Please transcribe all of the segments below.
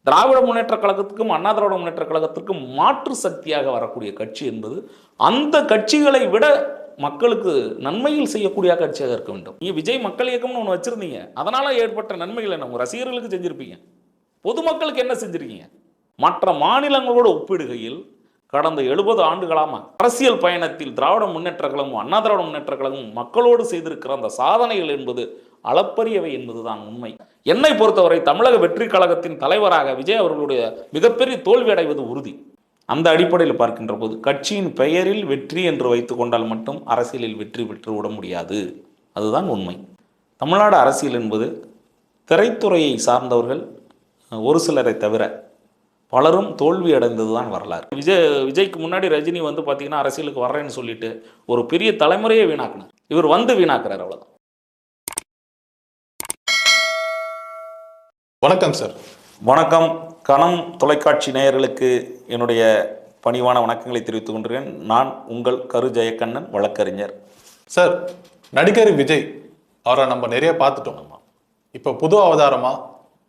திராவிட முன்னேற்ற கழகத்துக்கும் அண்ணா திராவிட முன்னேற்ற கழகத்திற்கும் மாற்று சக்தியாக வரக்கூடிய கட்சி என்பது அந்த கட்சிகளை விட மக்களுக்கு நன்மையில் செய்யக்கூடிய கட்சியாக இருக்க வேண்டும். நீங்க விஜய் மக்கள் இயக்கம்னு ஒன்று வச்சிருந்தீங்க, அதனால ஏற்பட்ட நன்மைகள் என்ன? உங்க ரசிகர்களுக்கு செஞ்சிருப்பீங்க, பொதுமக்களுக்கு என்ன செஞ்சிருக்கீங்க? மற்ற மாநிலங்களோடு ஒப்பிடுகையில் கடந்த 70 ஆண்டுகளாக அரசியல் பயணத்தில் திராவிட முன்னேற்ற கழகமும் அண்ணா திராவிட முன்னேற்ற கழகமும் மக்களோடு செய்திருக்கிற அந்த சாதனைகள் என்பது அளப்பரியவை என்பதுதான் உண்மை. என்னை பொறுத்தவரை தமிழக வெற்றி கழகத்தின் தலைவராக விஜய் அவர்களுடைய மிகப்பெரிய தோல்வி அடைவது உறுதி. அந்த அடிப்படையில் பார்க்கின்ற போது கட்சியின் பெயரில் வெற்றி என்று வைத்து கொண்டால் மட்டும் அரசியலில் வெற்றி பெற்று விட முடியாது, அதுதான் உண்மை. தமிழ்நாடு அரசியல் என்பது திரைத்துறையை சார்ந்தவர்கள் ஒரு சிலரை தவிர பலரும் தோல்வி அடைந்தது தான் வரலாறு. விஜய்க்கு முன்னாடி ரஜினி வந்து பார்த்தீங்கன்னா அரசியலுக்கு வர்றேன்னு சொல்லிட்டு ஒரு பெரிய தலைமுறையை வீணாக்கினார். இவர் வந்து வீணாக்குறார், அவ்வளோதான். வணக்கம் சார். வணக்கம். கணம் தொலைக்காட்சி நேயர்களுக்கு என்னுடைய பணிவான வணக்கங்களை தெரிவித்துக் கொண்டிருக்கேன். நான் உங்கள் கரு ஜெயக்கண்ணன், வழக்கறிஞர். சார், நடிகர் விஜய் அவரை நம்ம நிறைய பார்த்துட்டோம். இப்போ புது அவதாரமா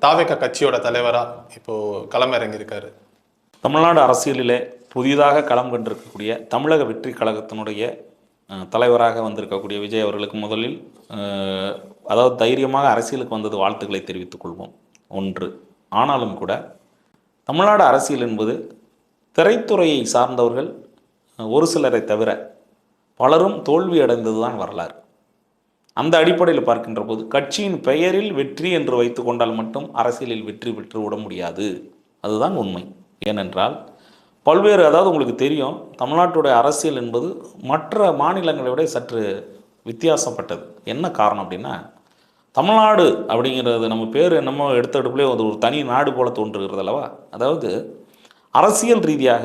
தாவேக கட்சியோட தலைவரா இப்போ களமிறங்கியிருக்காரு. தமிழ்நாடு அரசியலிலே புதிதாக களம் கண்டிருக்கக்கூடிய தமிழக வெற்றி கழகத்தினுடைய தலைவராக வந்திருக்கக்கூடிய விஜய் அவர்களுக்கு முதலில் அதாவது தைரியமாக அரசியலுக்கு வந்தது வாழ்த்துக்களை தெரிவித்துக் கொள்வோம். ஒன்று. ஆனாலும் கூட தமிழ்நாடு அரசியல் என்பது திரைத்துறையை சார்ந்தவர்கள் ஒரு சிலரை தவிர பலரும் தோல்வி அடைந்தது தான் வரலாறு. அந்த அடிப்படையில் பார்க்கின்ற போது கட்சியின் பெயரில் வெற்றி என்று வைத்து கொண்டால் மட்டும் அரசியலில் வெற்றி பெற்று விட முடியாது, அதுதான் உண்மை. ஏனென்றால் பல்வேறு, அதாவது உங்களுக்கு தெரியும், தமிழ்நாட்டுடைய அரசியல் என்பது மற்ற மாநிலங்களை விட சற்று வித்தியாசப்பட்டது. என்ன காரணம் அப்படின்னா, தமிழ்நாடு அப்படிங்கிறது நம்ம பேர் என்னமோ எடுத்த எடுப்புலேயே ஒரு தனி நாடு போல தோன்றுகிறது அல்லவா. அதாவது அரசியல் ரீதியாக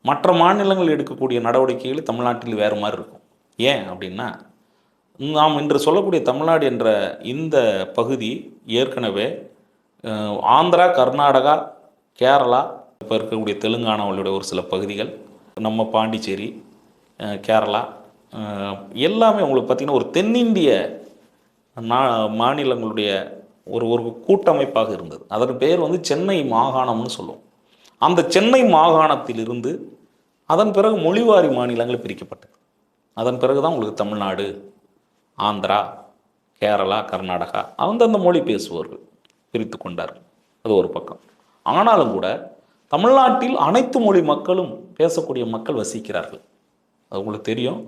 மற்ற மாநிலங்கள் எடுக்கக்கூடிய நடவடிக்கைகள் தமிழ்நாட்டில் வேறு மாதிரி இருக்கும். ஏன் அப்படின்னா, நாம் இன்று சொல்லக்கூடிய தமிழ்நாடு என்ற இந்த பகுதி ஏற்கனவே ஆந்திரா, கர்நாடகா, கேரளா, இப்போ இருக்கக்கூடிய தெலுங்கானாவுடைய ஒரு சில பகுதிகள், நம்ம பாண்டிச்சேரி, கேரளா எல்லாமே உங்களுக்கு பார்த்திங்கன்னா ஒரு தென்னிந்திய மாநிலங்களுடைய ஒரு ஒரு கூட்டமைப்பாக இருந்தது. அதற்கு பெயர் வந்து சென்னை மாகாணம்னு சொல்லுவோம். அந்த சென்னை மாகாணத்திலிருந்து அதன் பிறகு மொழிவாரி மாநிலங்கள் பிரிக்கப்பட்டது. அதன் பிறகு தான் உங்களுக்கு தமிழ்நாடு, ஆந்திரா, கேரளா, கர்நாடகா அந்தந்த மொழி பேசுபவர்கள் பிரித்து கொண்டார்கள். அது ஒரு பக்கம். ஆனாலும் கூட தமிழ்நாட்டில் அனைத்து மொழி மக்களும் பேசக்கூடிய மக்கள் வசிக்கிறார்கள். அது உங்களுக்கு தெரியும்.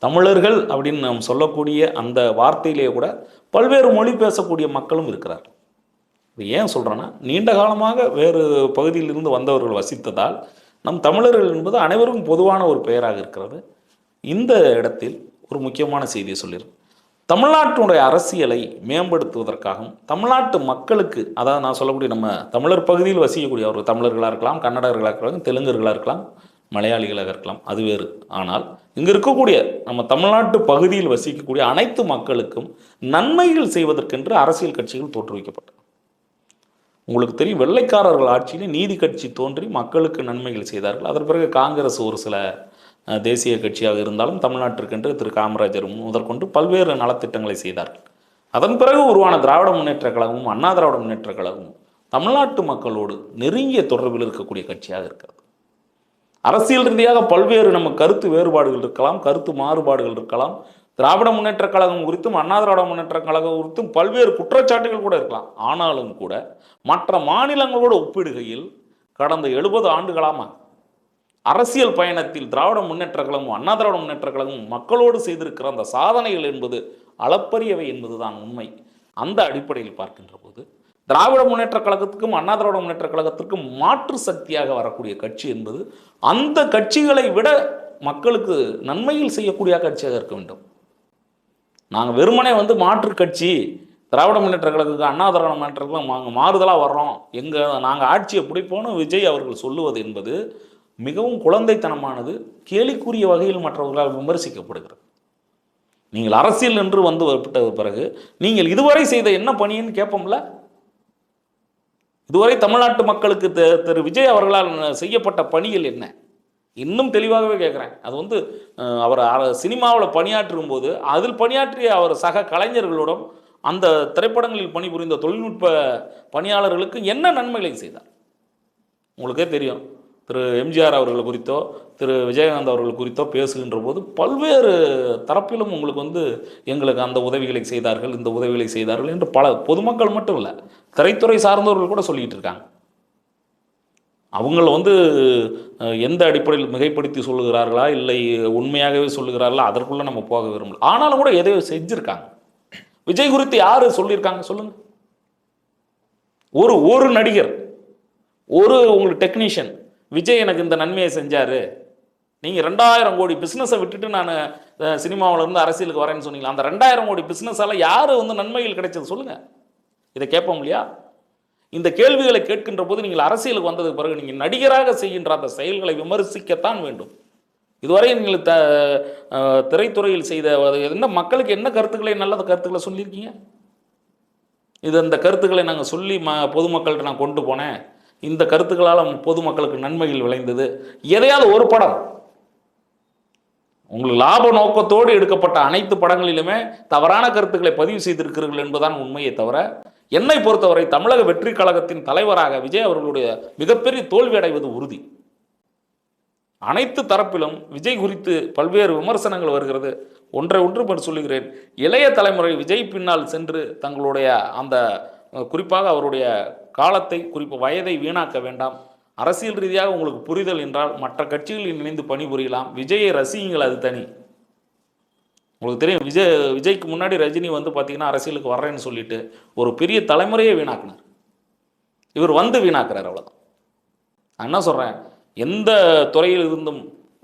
தமிழர்கள் அப்படின்னு நாம் சொல்லக்கூடிய அந்த வார்த்தையிலேயே கூட பல்வேறு மொழி பேசக்கூடிய மக்களும் இருக்கிறார்கள். இது ஏன் சொல்கிறேன்னா, நீண்ட காலமாக வேறு பகுதியிலிருந்து வந்தவர்கள் வசித்ததால் நம் தமிழர்கள் என்பது அனைவருக்கும் பொதுவான ஒரு பெயராக இருக்கிறது. இந்த இடத்தில் ஒரு முக்கியமான செய்தியை சொல்லிடுறேன். தமிழ்நாட்டினுடைய அரசியலை மேம்படுத்துவதற்காகவும் தமிழ்நாட்டு மக்களுக்கு, அதாவது நான் சொல்லக்கூடிய நம்ம தமிழர் பகுதியில் வசிக்கக்கூடிய ஒரு தமிழர்களாக இருக்கலாம், கன்னடர்களாக இருக்கலாம், தெலுங்கர்களாக இருக்கலாம், மலையாளிகளாக இருக்கலாம், அது வேறு. ஆனால் இங்கே இருக்கக்கூடிய நம்ம தமிழ்நாட்டு பகுதியில் வசிக்கக்கூடிய அனைத்து மக்களுக்கும் நன்மைகள் செய்வதற்கென்று அரசியல் கட்சிகள் தோற்றுவிக்கப்பட்டது. உங்களுக்கு தெரியும், வெள்ளைக்காரர்கள் ஆட்சியில் நீதி கட்சி தோன்றி மக்களுக்கு நன்மைகள் செய்தார்கள். அதன் பிறகு காங்கிரஸ் ஒரு சில தேசிய கட்சியாக இருந்தாலும் தமிழ்நாட்டிற்கென்று திரு காமராஜர் முதற்கொண்டு பல்வேறு நலத்திட்டங்களை செய்தார்கள். அதன் பிறகு உருவான திராவிட முன்னேற்ற கழகமும் அண்ணா திராவிட முன்னேற்ற கழகமும் தமிழ்நாட்டு மக்களோடு நெருங்கிய தொடர்பில் இருக்கக்கூடிய கட்சியாக இருக்கிறது. அரசியல் ரீதியாக பல்வேறு நம்ம கருத்து வேறுபாடுகள் இருக்கலாம், கருத்து மாறுபாடுகள் இருக்கலாம். திராவிட முன்னேற்ற கழகம் குறித்தும் அண்ணா திராவிட முன்னேற்ற கழகம் குறித்தும் பல்வேறு குற்றச்சாட்டுகள் கூட இருக்கலாம். ஆனாலும் கூட மற்ற மாநிலங்களோடு ஒப்பிடுகையில் கடந்த 70 ஆண்டுகளாக அரசியல் பயணத்தில் திராவிட முன்னேற்ற கழகமும் அண்ணா திராவிட முன்னேற்ற கழகமும் மக்களோடு செய்திருக்கிற அந்த சாதனைகள் என்பது அளப்பரியவை என்பதுதான் உண்மை. அந்த அடிப்படையில் பார்க்கின்ற போது திராவிட முன்னேற்ற கழகத்துக்கும் அண்ணா திராவிட முன்னேற்ற கழகத்திற்கும் மாற்று சக்தியாக வரக்கூடிய கட்சி என்பது அந்த கட்சிகளை விட மக்களுக்கு நன்மையில் செய்யக்கூடிய கட்சியாக இருக்க வேண்டும். நாங்கள் வெறுமனே வந்து மாற்று கட்சி திராவிட முன்னேற்ற கழகத்துக்கு அண்ணா திராவிட முன்னேற்ற கழகம் நாங்கள் மாறுதலாக வர்றோம், நாங்கள் ஆட்சியை பிடிப்போன்னு விஜய் அவர்கள் சொல்லுவது என்பது மிகவும் குழந்தைத்தனமானது, கேலிக்குரிய வகையில் மற்றவர்களால் விமர்சிக்கப்படுகிறது. நீங்கள் அரசியல் என்று வந்து விட்டது பிறகு நீங்கள் இதுவரை செய்த என்ன பணின்னு கேட்போம்ல. இதுவரை தமிழ்நாட்டு மக்களுக்கு திரு விஜய் அவர்களால் செய்யப்பட்ட பணிகள் என்ன? இன்னும் தெளிவாகவே கேட்குறேன். அது வந்து அவர் சினிமாவில் பணியாற்றும் போது அதில் பணியாற்றிய அவர் சக கலைஞர்களோடும் அந்த திரைப்படங்களில் பணிபுரிந்த தொழில்நுட்ப பணியாளர்களுக்கு என்ன நன்மைகளை செய்தார்? உங்களுக்கே தெரியும். திரு எம்ஜிஆர் அவர்கள் குறித்தோ திரு விஜயகாந்த் அவர்கள் குறித்தோ பேசுகின்ற போது பல்வேறு தரப்பிலும் உங்களுக்கு எங்களுக்கு அந்த உதவிகளை செய்தார்கள், இந்த உதவிகளை செய்தார்கள் என்று பல பொதுமக்கள் மட்டும் இல்லை, திரைத்துறை சார்ந்தவர்கள் கூட சொல்லிட்டு இருக்காங்க. அவங்கள எந்த அடிப்படையில் மிகைப்படுத்தி சொல்லுகிறார்களா இல்லை உண்மையாகவே சொல்லுகிறார்களா அதற்குள்ள நம்ம போக விரும்பல. ஆனாலும் கூட எதையோ செஞ்சிருக்காங்க. விஜய் குறித்து யாரு சொல்லியிருக்காங்க சொல்லுங்க? ஒரு நடிகர், உங்களுக்கு டெக்னீஷியன் விஜய் எனக்கு இந்த நன்மையை செஞ்சாரு, நீங்கள் 2000 கோடி பிஸ்னஸை விட்டுட்டு நான் சினிமாவில் இருந்து அரசியலுக்கு வரேன்னு சொன்னீங்களா, அந்த 2000 கோடி பிஸ்னஸால் யார் நன்மைகள் கிடைச்சது சொல்லுங்க? இதை கேட்போம் இல்லையா? இந்த கேள்விகளை கேட்கின்ற போது நீங்கள் அரசியலுக்கு வந்ததுக்கு பிறகு நீங்கள் நடிகராக செய்கின்ற அந்த செயல்களை விமர்சிக்கத்தான் வேண்டும். இதுவரை நீங்கள் திரைத்துறையில் செய்த என்ன மக்களுக்கு என்ன கருத்துக்களை, நல்ல கருத்துக்களை சொல்லியிருக்கீங்க? இந்த கருத்துக்களை நாங்கள் சொல்லி பொதுமக்கள்கிட்ட நான் கொண்டு போனேன், இந்த கருத்துக்களால் பொதுமக்களுக்கு நன்மைகள் விளைந்தது. எதையாவது ஒரு படம் உங்களுக்கு லாப நோக்கத்தோடு எடுக்கப்பட்ட அனைத்து படங்களிலுமே தவறான கருத்துக்களை பதிவு செய்திருக்கிறீர்கள் என்பதுதான் உண்மையை தவிர, என்னை பொறுத்தவரை தமிழக வெற்றி கழகத்தின் தலைவராக விஜய் அவர்களுடைய மிகப்பெரிய தோல்வி அடைவது உறுதி. அனைத்து தரப்பிலும் விஜய் குறித்து பல்வேறு விமர்சனங்கள் வருகிறது. ஒன்று சொல்லுகிறேன், இளைய தலைமுறை விஜய் பின்னால் சென்று தங்களுடைய அந்த குறிப்பாக அவருடைய காலத்தை வயதை வீணாக்க வேண்டாம். அரசியல் ரீதியாக உங்களுக்கு புரிதல் என்றால் மற்ற கட்சிகளில் இணைந்து பணிபுரியலாம். விஜயை ரசியுங்கள், அது தனி. உங்களுக்கு தெரியும், விஜய்க்கு முன்னாடி ரஜினி பார்த்தீங்கன்னா அரசியலுக்கு வர்றேன்னு சொல்லிட்டு ஒரு பெரிய தலைமுறையே வீணாக்குனார். இவர் வீணாக்குறார், அவ்வளோதான். நான் என்ன சொல்கிறேன், எந்த துறையில் இருந்தும்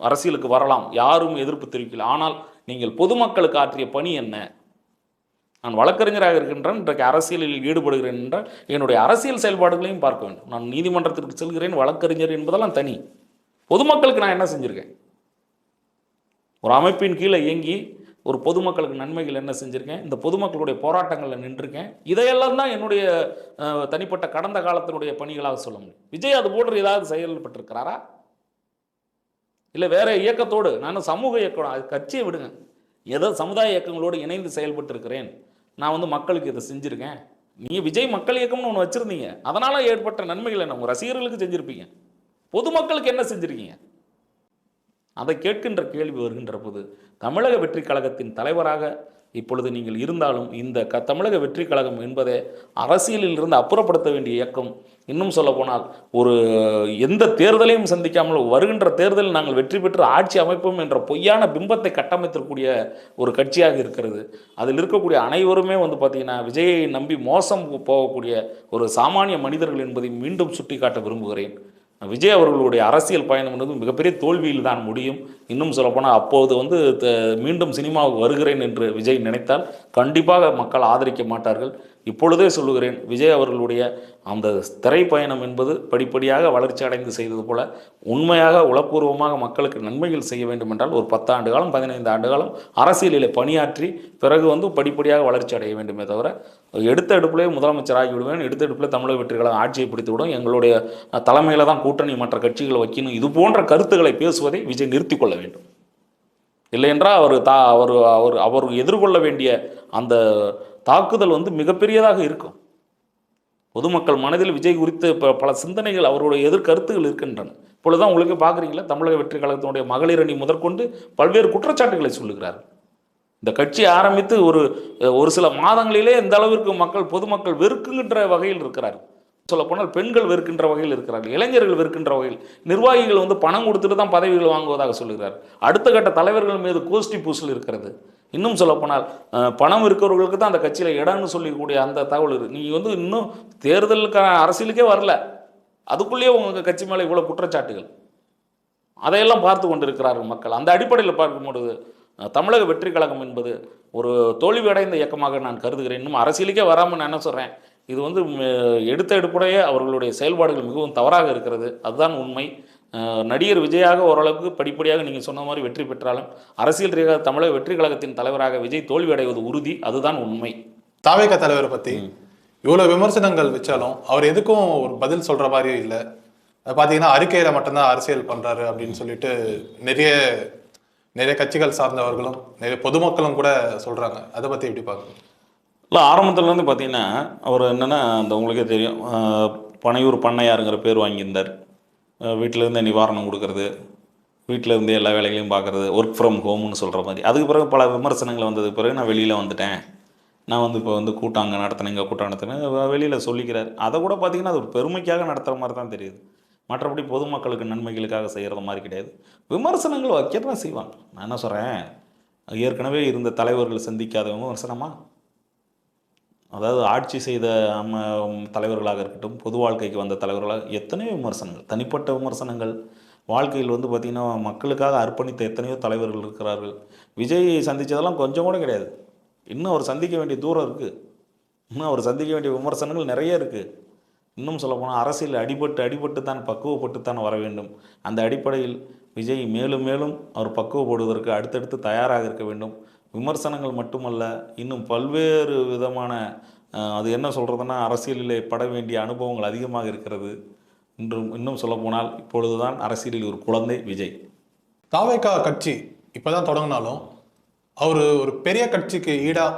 அரசியலுக்கு வரலாம், யாரும் எதிர்ப்பு தெரிவிக்கல. ஆனால் நீங்கள் பொதுமக்களுக்கு ஆற்றிய பணி என்ன? நான் வழக்கறிஞராக இருக்கின்றேன், இன்றைக்கு அரசியலில் ஈடுபடுகிறேன் என்றால் என்னுடைய அரசியல் செயல்பாடுகளையும் பார்க்க வேண்டும். நான் நீதிமன்றத்திற்கு செல்கிறேன், வழக்கறிஞர் என்பதெல்லாம் தனி. பொதுமக்களுக்கு நான் என்ன செஞ்சுருக்கேன்? ஒரு அமைப்பின் கீழே இயங்கி ஒரு பொதுமக்களுக்கு நன்மைகள் என்ன செஞ்சுருக்கேன்? இந்த பொதுமக்களுடைய போராட்டங்களில் நின்றுருக்கேன். இதையெல்லாம் தான் என்னுடைய தனிப்பட்ட கடந்த காலத்தினுடைய பணிகளாக சொல்ல முடியும். விஜய் அது போன்று ஏதாவது செயல்பட்டிருக்கிறாரா? இல்லை வேற இயக்கத்தோடு, நான் சமூக இயக்கம், அது கட்சியை விடுங்க, ஏதோ சமுதாய இயக்கங்களோடு இணைந்து செயல்பட்டு இருக்கிறேன், நான் மக்களுக்கு இதை செஞ்சுருக்கேன். நீங்கள் விஜய் மக்கள் இயக்கம்னு ஒன்று வச்சுருந்தீங்க, அதனால் ஏற்பட்ட நன்மைகள் என்ன? உங்கள் ரசிகர்களுக்கு செஞ்சுருப்பீங்க. பொதுமக்களுக்கு என்ன செஞ்சுருக்கீங்க? அதை கேட்கின்ற கேள்வி வருகின்ற போது, தமிழக வெற்றி கழகத்தின் தலைவராக இப்பொழுது நீங்கள் இருந்தாலும் இந்த தமிழக வெற்றி கழகம் என்பதே அரசியலில் இருந்து அப்புறப்படுத்த வேண்டிய இயக்கம். இன்னும் சொல்ல போனால் ஒரு எந்த தேர்தலையும் சந்திக்காமல் வருகின்ற தேர்தலில் நாங்கள் வெற்றி பெற்று ஆட்சி அமைப்போம் என்ற பொய்யான பிம்பத்தை கட்டமைத்திருக்கக்கூடிய ஒரு கட்சியாக இருக்கிறது. அதில் இருக்கக்கூடிய அனைவருமே பார்த்தீங்கன்னா விஜயை நம்பி மோசம் போகக்கூடிய ஒரு சாமானிய மனிதர்கள் என்பதை மீண்டும் சுட்டிக்காட்ட விரும்புகிறேன். விஜய் அவர்களுடைய அரசியல் பயணம் என்பது மிகப்பெரிய தோல்வியில் தான் முடியும். இன்னும் சொல்லப்போனால் அப்போது மீண்டும் சினிமாவுக்கு வருகிறேன் என்று விஜய் நினைத்தால் கண்டிப்பாக மக்கள் ஆதரிக்க மாட்டார்கள். இப்பொழுதே சொல்லுகிறேன், விஜய் அவர்களுடைய அந்த திரைப்பயணம் என்பது படிப்படியாக வளர்ச்சி அடைந்து செய்தது போல உண்மையாக உளப்பூர்வமாக மக்களுக்கு நன்மைகள் செய்ய வேண்டும் என்றால் ஒரு 10 ஆண்டு காலம் 15 ஆண்டு காலம் அரசியலில் பணியாற்றி பிறகு படிப்படியாக வளர்ச்சி அடைய வேண்டுமே தவிர எடுத்த எடுப்பிலே முதலமைச்சர் ஆகிவிடுவேன், எடுத்த எடுப்பில் தமிழக வெற்றி கழகம் ஆட்சியை பிடித்து விடும், எங்களுடைய தலைமையில் தான் கூட்டணி மற்ற கட்சிகளை வைக்கணும், இது போன்ற கருத்துக்களை பேசுவதை விஜய் நிறுத்தி கொள்ள வேண்டும். இல்லை என்றால் அவர் எதிர்கொள்ள வேண்டிய அந்த தாக்குதல் மிகப்பெரியதாக இருக்கும். பொதுமக்கள் மனதில் விஜய் குறித்து பல சிந்தனைகள், அவருடைய எதிர்கருத்துகள் இருக்கின்றன. இப்பொழுதுதான் உங்களுக்கு பார்க்குறீங்களா, தமிழக வெற்றி கழகத்தினுடைய மகளிர் அணி முதற்கொண்டு பல்வேறு குற்றச்சாட்டுகளை சொல்லுகிறார். இந்த கட்சி ஆரம்பித்து ஒரு சில மாதங்களிலே இந்த அளவிற்கு பொதுமக்கள் வெறுக்குகின்ற வகையில் இருக்கிறார். சொல்லப்போனால் பெண்கள் வெறுக்கின்ற வகையில் இருக்கிறார்கள், இளைஞர்கள் வெறுக்கின்ற வகையில், நிர்வாகிகள் பணம் கொடுத்துட்டு தான் பதவிகள் வாங்குவதாக சொல்லுகிறார். அடுத்த கட்ட தலைவர்கள் மீது கோஷ்டி பூசல் இருக்கிறது. இன்னும் சொல்லப்போனால் பணம் இருக்கிறவர்களுக்கு தான் அந்த கட்சியில் இடம்னு சொல்லக்கூடிய அந்த தகவல் இருக்குது. நீங்கள் இன்னும் தேர்தலுக்கான அரசியலுக்கே வரல, அதுக்குள்ளேயே உங்கள் கட்சி மேலே இவ்வளோ குற்றச்சாட்டுகள், அதையெல்லாம் பார்த்து கொண்டு இருக்கிறார்கள் மக்கள். அந்த அடிப்படையில் பார்க்கும்பொழுது தமிழக வெற்றி கழகம் என்பது ஒரு தோல்வி அடைந்த இயக்கமாக நான் கருதுகிறேன். இன்னும் அரசியலுக்கே வராமல் நான் என்ன சொல்கிறேன், இது எடுத்த எடுப்புடைய அவர்களுடைய செயல்பாடுகள் மிகவும் தவறாக இருக்கிறது, அதுதான் உண்மை. நடிகர் விஜயாக ஓரளவுக்கு படிப்படியாக நீங்கள் சொன்ன மாதிரி வெற்றி பெற்றாலும் அரசியல் ரீதியாக தமிழக வெற்றி கழகத்தின் தலைவராக விஜய் தோல்வி அடைவது உறுதி, அதுதான் உண்மை. தாவேக தலைவரை பற்றி இவ்வளோ விமர்சனங்கள் வச்சாலும் அவர் எதுக்கும் ஒரு பதில் சொல்கிற மாதிரியே இல்லை. பார்த்தீங்கன்னா அறிக்கையில் மட்டும்தான் அரசியல் பண்ணுறாரு அப்படின்னு சொல்லிட்டு நிறைய கட்சிகள் சார்ந்தவர்களும் நிறைய பொதுமக்களும் கூட சொல்கிறாங்க. அதை பற்றி எப்படி பார்க்குறீங்க? இல்லை ஆரம்பத்துலேருந்து பார்த்தீங்கன்னா அவர் என்னென்னா அந்த உங்களுக்கே தெரியும் பனையூர் பண்ணையாருங்கிற பேர் வாங்கியிருந்தார். வீட்டிலேருந்தே நிவாரணம் கொடுக்கறது, வீட்டில் இருந்தே எல்லா வேலைகளையும் பார்க்குறது, ஒர்க் ஃப்ரம் ஹோம்னு சொல்கிற மாதிரி. அதுக்கு பிறகு பல விமர்சனங்கள் வந்ததுக்கு பிறகு நான் வெளியில் வந்துட்டேன், நான் வந்து இப்போ வந்து கூட்டம் அங்கே நடத்தினேன், இங்கே கூட்டம் நடத்தினேன் வெளியில் சொல்லிக்கிறார். அதை கூட பார்த்தீங்கன்னா அது ஒரு பெருமைக்காக நடத்துகிற மாதிரி தான் தெரியுது. மற்றபடி பொதுமக்களுக்கு நன்மைகளுக்காக செய்கிறது மாதிரி கிடையாது. விமர்சனங்கள் வைக்க தான் செய்வாங்க. நான் என்ன சொல்கிறேன், ஏற்கனவே இருந்த தலைவர்கள் சந்திக்காத விமர்சனமா? அதாவது ஆட்சி செய்த தலைவர்களாக இருக்கட்டும், பொது வாழ்க்கைக்கு வந்த தலைவர்களாக எத்தனையோ விமர்சனங்கள், தனிப்பட்ட விமர்சனங்கள், வாழ்க்கையில் வந்து பார்த்திங்கன்னா மக்களுக்காக அர்ப்பணித்த எத்தனையோ தலைவர்கள் இருக்கிறார்கள். விஜய் சந்தித்ததெல்லாம் கொஞ்சம் கூட கிடையாது. இன்னும் அவர் சந்திக்க வேண்டிய தூரம் இருக்குது. இன்னும் அவர் சந்திக்க வேண்டிய விமர்சனங்கள் நிறைய இருக்குது. இன்னும் சொல்லப்போனால் அரசியல் அடிபட்டு தான் பக்குவப்பட்டு தான் வர வேண்டும். அந்த அடிப்படையில் விஜய் மேலும் மேலும் அவர் பக்குவப்படுவதற்கு அடுத்தடுத்து தயாராக இருக்க வேண்டும். விமர்சனங்கள் மட்டுமல்ல, இன்னும் பல்வேறு விதமான அது என்ன சொல்கிறதுனா அரசியலிலே பட வேண்டிய அனுபவங்கள் அதிகமாக இருக்கிறது. இன்னும் சொல்லப்போனால் இப்பொழுது தான் அரசியலில் ஒரு குழந்தை விஜய். தாவேகா கட்சி இப்போ தான் தொடங்கினாலும் அவர் ஒரு பெரிய கட்சிக்கு ஈடாக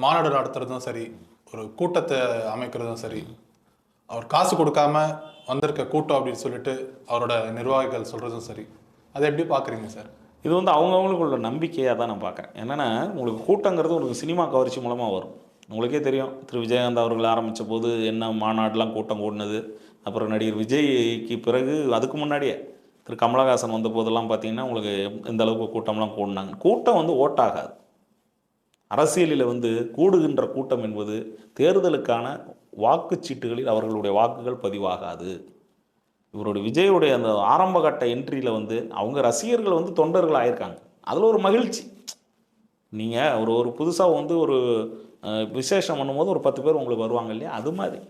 மாநாடு நடத்துறதும் சரி, ஒரு கூட்டத்தை அமைக்கிறதும் சரி, அவர் காசு கொடுக்காம வந்திருக்க கூட்டம் அப்படின்னு சொல்லிட்டு அவரோட நிர்வாகிகள் சொல்கிறதும் சரி, அதை எப்படி பார்க்குறீங்க சார்? இது வந்து அவங்கவுங்களுக்கு உள்ள நம்பிக்கையாக தான் நான் பார்க்குறேன். என்னென்னா உங்களுக்கு கூட்டங்கிறது உங்களுக்கு சினிமா கவர்ச்சி மூலமாக வரும். உங்களுக்கே தெரியும், திரு விஜயகாந்த் அவர்கள் ஆரம்பித்த போது என்ன மாநாடுலாம் கூட்டம் கூடினது. அப்புறம் நடிகர் விஜய்க்கு பிறகு அதுக்கு முன்னாடியே திரு கமலஹாசன் வந்த போதெல்லாம் பார்த்தீங்கன்னா உங்களுக்கு இந்த அளவுக்கு கூட்டம்லாம் கூடினாங்க. கூட்டம் வந்து ஓட்டாகாது. அரசியலில் வந்து கூடுகின்ற கூட்டம் என்பது தேர்தலுக்கான வாக்குச்சீட்டுகளில் அவர்களுடைய வாக்குகள் பதிவாகாது. இவருடைய விஜயுடைய அந்த ஆரம்ப கட்ட என்ட்ரியில் வந்து அவங்க ரசிகர்கள் வந்து தொண்டர்கள் ஆயிருக்காங்க. அதில் ஒரு மகிழ்ச்சி. நீங்கள் ஒரு புதுசாக வந்து ஒரு விசேஷம் பண்ணும்போது ஒரு 10 பேர் உங்களுக்கு வருவாங்க இல்லையா, அது மாதிரி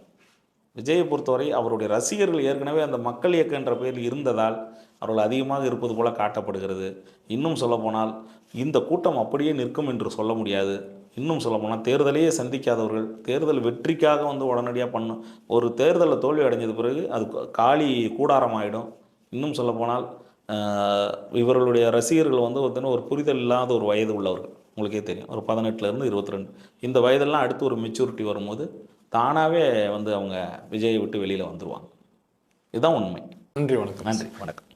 விஜயை பொறுத்தவரை அவருடைய ரசிகர்கள் ஏற்கனவே அந்த மக்கள் இயக்கம் என்ற பெயரில் இருந்ததால் அவர்கள் அதிகமாக இருப்பது போல காட்டப்படுகிறது. இன்னும் சொல்லப்போனால் இந்த கூட்டம் அப்படியே நிற்கும் என்று சொல்ல முடியாது. இன்னும் சொல்லப்போனால் தேர்தலையே சந்திக்காதவர்கள் தேர்தல் வெற்றிக்காக வந்து உடனடியாக ஒரு தேர்தலில் தோல்வி அடைஞ்சது பிறகு அது காலி கூடாரமாயிடும். இன்னும் சொல்லப்போனால் இவர்களுடைய ரசிகர்கள் வந்து ஒரு புரிதல் இல்லாத ஒரு வயது உள்ளவர்கள். உங்களுக்கே தெரியும், ஒரு 18லேருந்து 22 இந்த வயதெல்லாம் அடுத்து ஒரு மெச்சூரிட்டி வரும்போது தானாகவே வந்து அவங்க விஜயை விட்டு வெளியில் வந்துடுவாங்க. இதுதான் உண்மை. நன்றி, வணக்கம். நன்றி, வணக்கம்.